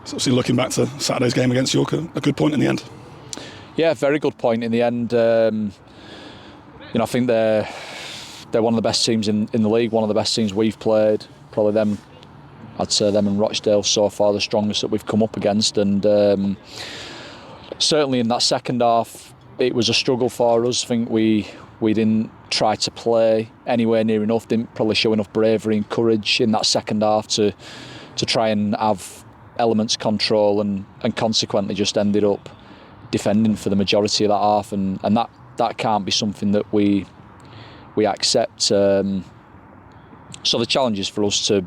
So obviously looking back to Saturday's game against York, a good point in the end. Yeah, very good point in the end. I think they're one of the best teams in the league, one of the best teams we've played. Probably them, I'd say them and Rochdale so far the strongest that we've come up against. And certainly in that second half, it was a struggle for us. I think we didn't try to play anywhere near enough, didn't probably show enough bravery and courage in that second half to try and have elements control, and consequently just ended up defending for the majority of that half, and that can't be something that we accept. So the challenge is for us to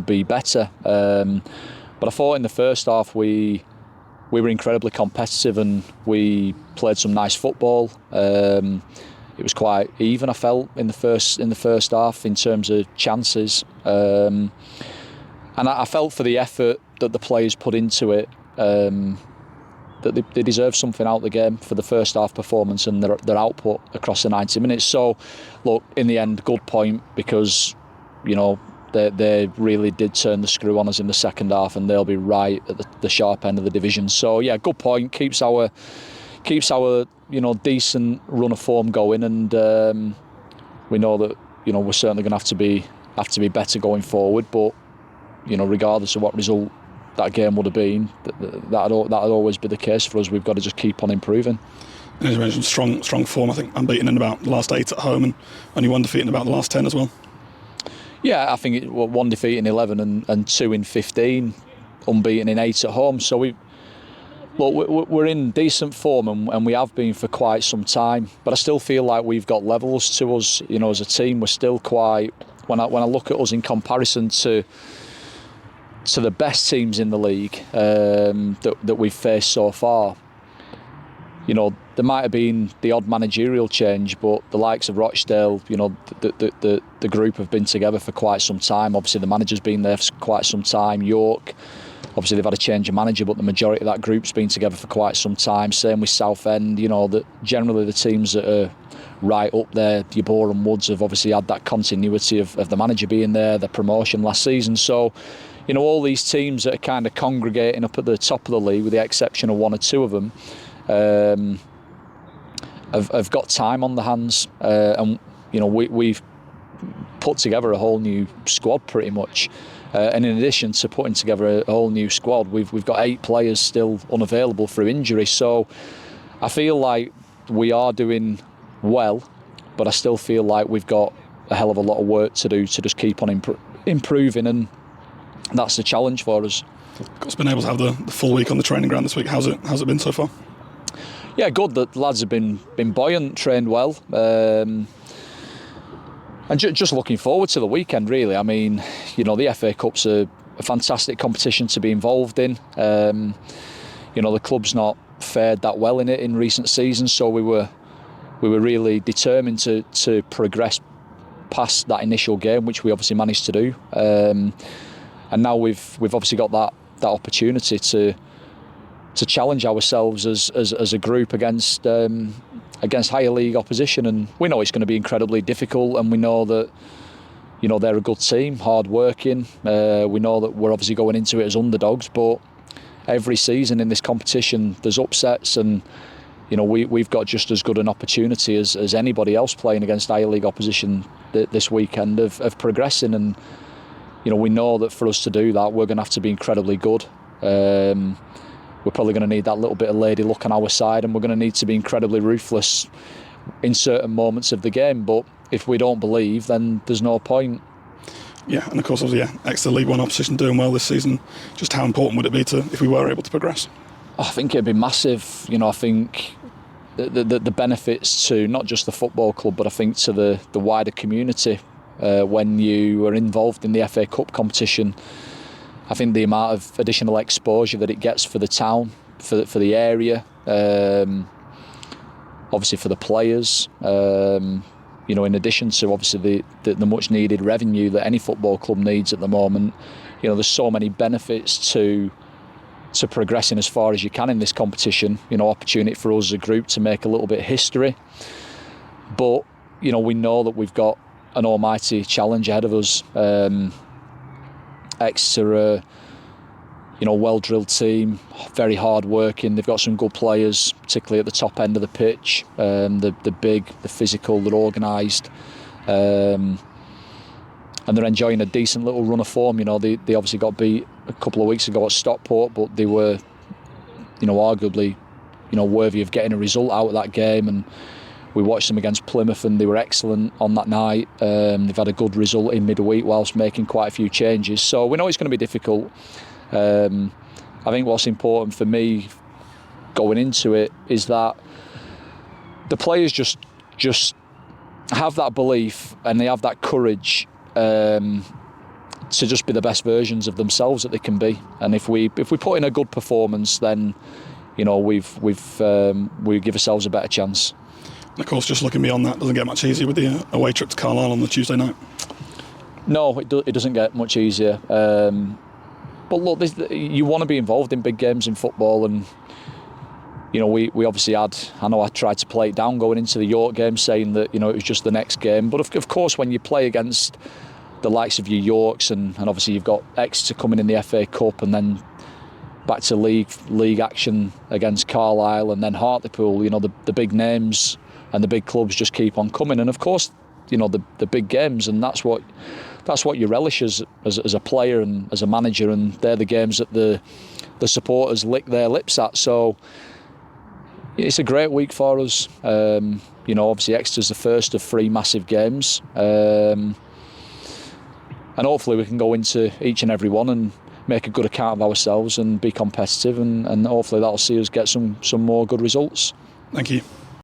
be better. But I thought in the first half we were incredibly competitive and we played some nice football. It was quite even, I felt, in the first half in terms of chances. And I felt for the effort that the players put into it, that they deserve something out of the game for the first half performance and their output across the 90 minutes. So, look, in the end, good point, because they really did turn the screw on us in the second half, and they'll be right at the sharp end of the division. So yeah, good point. Keeps our decent run of form going, and we know that we're certainly going to have to be better going forward. But regardless of what result that game would have been, that'd always be the case for us. We've got to just keep on improving. As you mentioned, strong form. I think unbeaten in about the last 8 at home, and only 1 defeat in about the last 10 as well. Yeah, I think 1 defeat in 11 and 2 in 15, unbeaten in 8 at home. So we're in decent form, and we have been for quite some time. But I still feel like we've got levels to us. As a team, we're still quite. When I look at us in comparison to the best teams in the league that we've faced so far, there might have been the odd managerial change, but the likes of Rochdale, the group have been together for quite some time. Obviously, the manager's been there for quite some time. York, obviously they've had a change of manager, but the majority of that group's been together for quite some time. Same with Southend. That generally the teams that are right up there, your Boreham Woods, have obviously had that continuity of the manager being there, the promotion last season. So, all these teams that are kind of congregating up at the top of the league, with the exception of 1 or 2 of them, have got time on the hands, and we've put together a whole new squad pretty much. And in addition to putting together a whole new squad, we've got 8 players still unavailable through injury. So I feel like we are doing well, but I still feel like we've got a hell of a lot of work to do to just keep on improving, and that's the challenge for us. It's been able to have the full week on the training ground this week. How's it been so far? Yeah, good. The lads have been buoyant, trained well, and just looking forward to the weekend, really. I mean, the FA Cup's a fantastic competition to be involved in. The club's not fared that well in it in recent seasons, so we were really determined to progress past that initial game, which we obviously managed to do. And now we've obviously got that opportunity to challenge ourselves as a group against higher league opposition, and we know it's going to be incredibly difficult, and we know that they're a good team, hard working. We know that we're obviously going into it as underdogs, but every season in this competition there's upsets, and we've got just as good an opportunity as anybody else playing against higher league opposition this weekend of progressing. And we know that for us to do that, we're going to have to be incredibly good. We're probably going to need that little bit of lady luck on our side, and we're going to need to be incredibly ruthless in certain moments of the game. But if we don't believe, then there's no point. Yeah, and of course, obviously, Exeter League One opposition doing well this season. Just how important would it be if we were able to progress? I think it'd be massive. I think the benefits to not just the football club, but I think to the wider community when you are involved in the FA Cup competition. I think the amount of additional exposure that it gets for the town, for the area, obviously for the players, in addition to obviously the much needed revenue that any football club needs at the moment. There's so many benefits to progressing as far as you can in this competition. Opportunity for us as a group to make a little bit of history, but we know that we've got an almighty challenge ahead of us. Exeter well-drilled team, very hard-working. They've got some good players, particularly at the top end of the pitch. They're big, they're physical, they're organised. And they're enjoying a decent little run of form. They obviously got beat a couple of weeks ago at Stockport, but they were, arguably, worthy of getting a result out of that game. And we watched them against Plymouth, and they were excellent on that night. They've had a good result in midweek whilst making quite a few changes. So we know it's going to be difficult. I think what's important for me going into it is that the players just have that belief and they have that courage to just be the best versions of themselves that they can be. And if we put in a good performance, then we give ourselves a better chance. And of course, just looking beyond that, doesn't get much easier with the away trip to Carlisle on the Tuesday night. No, it doesn't get much easier. But look, you want to be involved in big games in football, and we obviously had. I know I tried to play it down going into the York game, saying that it was just the next game. But of course, when you play against the likes of your Yorks, and obviously you've got Exeter coming in the FA Cup, and then back to league action against Carlisle, and then Hartlepool. The big names and the big clubs just keep on coming, and of course, the big games, and that's what you relish as a player and as a manager, and they're the games that the supporters lick their lips at. So it's a great week for us. Obviously Exeter's the first of 3 massive games, and hopefully we can go into each and every one and make a good account of ourselves and be competitive, and hopefully that'll see us get some more good results. Thank you.